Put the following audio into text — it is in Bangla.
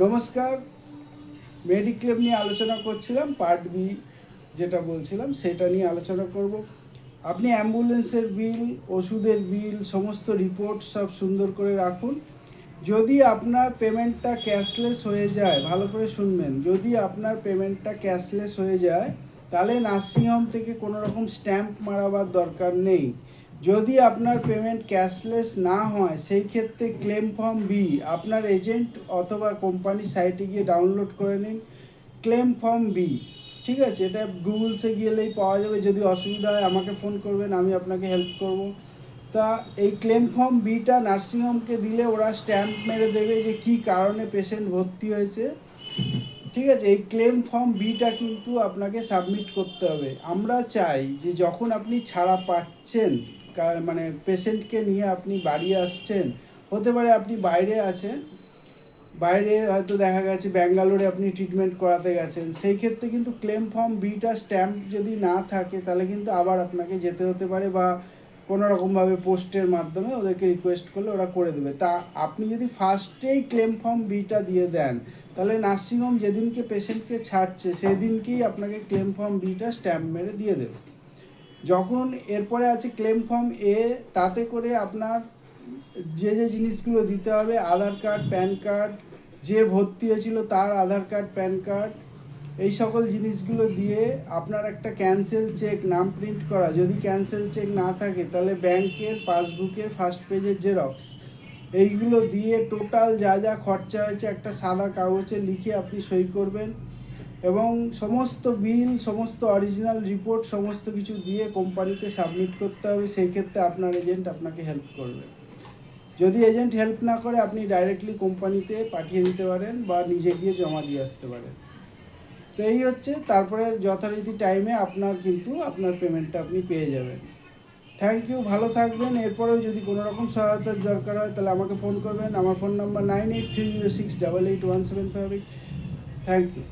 নমস্কার। মেডিক্লেম নিয়ে আলোচনা করছিলাম, পার্ট বি যেটা বলছিলাম সেটা নিয়ে আলোচনা করব। আপনি অ্যাম্বুলেন্সের বিল, ওষুধের বিল, সমস্ত রিপোর্ট সব সুন্দর করে রাখুন। যদি আপনার পেমেন্টটা ক্যাশলেস হয়ে যায়, ভালো করে শুনবেন, যদি আপনার পেমেন্টটা ক্যাশলেস হয়ে যায় তাহলে নার্সিংহোম থেকে কোনো রকম স্ট্যাম্প মারাবার দরকার নেই। যদি আপনার পেমেন্ট ক্যাশলেস না হয় সেই ক্ষেত্রে ক্লেম ফর্ম বি আপনার এজেন্ট অথবা কোম্পানির সাইটে গিয়ে ডাউনলোড করে নিন। ক্লেম ফর্ম বি, ঠিক আছে? এটা গুগলসে গেলেই পাওয়া যাবে। যদি অসুবিধা হয় আমাকে ফোন করবেন, আমি আপনাকে হেল্প করব। তা এই ক্লেম ফর্ম বিটা নার্সিংহোমকে দিলে ওরা স্ট্যাম্প মেরে দেবে যে কী কারণে পেশেন্ট ভর্তি হয়েছে, ঠিক আছে? এই ক্লেম ফর্ম বিটা কিন্তু আপনাকে সাবমিট করতে হবে। আমরা চাই যে যখন আপনি ছাড়া পাচ্ছেন, মানে পেশেন্টকে নিয়ে আপনি বাড়ি আসছেন, হতে পারে আপনি বাইরে আছেন, বাইরে হয়তো দেখা গেছে ব্যাঙ্গালোরে আপনি ট্রিটমেন্ট করাতে গেছেন, সেই ক্ষেত্রে কিন্তু ক্লেম ফর্ম বিটা স্ট্যাম্প যদি না থাকে তাহলে কিন্তু আবার আপনাকে যেতে হতে পারে, বা কোনো রকমভাবে পোস্টের মাধ্যমে ওদেরকে রিকোয়েস্ট করলে ওরা করে দেবে। তা আপনি যদি ফার্স্টেই ক্লেম ফর্ম বিটা দিয়ে দেন তাহলে নার্সিংহোম যেদিনকে পেশেন্টকে ছাড়ছে সেদিনকেই আপনাকে ক্লেম ফর্ম বিটা স্ট্যাম্প মেরে দিয়ে দেবে। যখন এরপরে আছে ক্লেম ফর্ম এ, তাতে করে আপনার যে যে জিনিসগুলো দিতে হবে, আধার কার্ড, প্যান কার্ড, যে ভর্তি হয়েছিল তার আধার কার্ড, প্যান কার্ড, এই সকল জিনিসগুলো দিয়ে আপনার একটা ক্যান্সেল চেক, নাম প্রিন্ট করা, যদি ক্যান্সেল চেক না থাকে তাহলে ব্যাংকের পাসবুকের ফার্স্ট পেজের জেরক্স, এইগুলো দিয়ে টোটাল যা যা খরচা হয়েছে একটা সাদা কাগজে লিখে আপনি সই করবেন, এবং সমস্ত বিল, সমস্ত অরিজিনাল রিপোর্ট, সমস্ত কিছু দিয়ে কোম্পানিতে সাবমিট করতে হবে। সেই ক্ষেত্রে আপনার এজেন্ট আপনাকে হেল্প করবে। যদি এজেন্ট হেল্প না করে আপনি ডাইরেক্টলি কোম্পানিতে পাঠিয়ে দিতে পারেন বা নিজে গিয়ে জমা দিয়ে আসতে পারেন। তো এই হচ্ছে, তারপরে যথারীতি টাইমে আপনার কিন্তু আপনার পেমেন্টটা আপনি পেয়ে যাবেন। থ্যাংক ইউ, ভালো থাকবেন। এরপরেও যদি কোনো রকম সহায়তার দরকার হয় তাহলে আমাকে ফোন করবেন। আমার ফোন নাম্বার 9830688175। Thank you.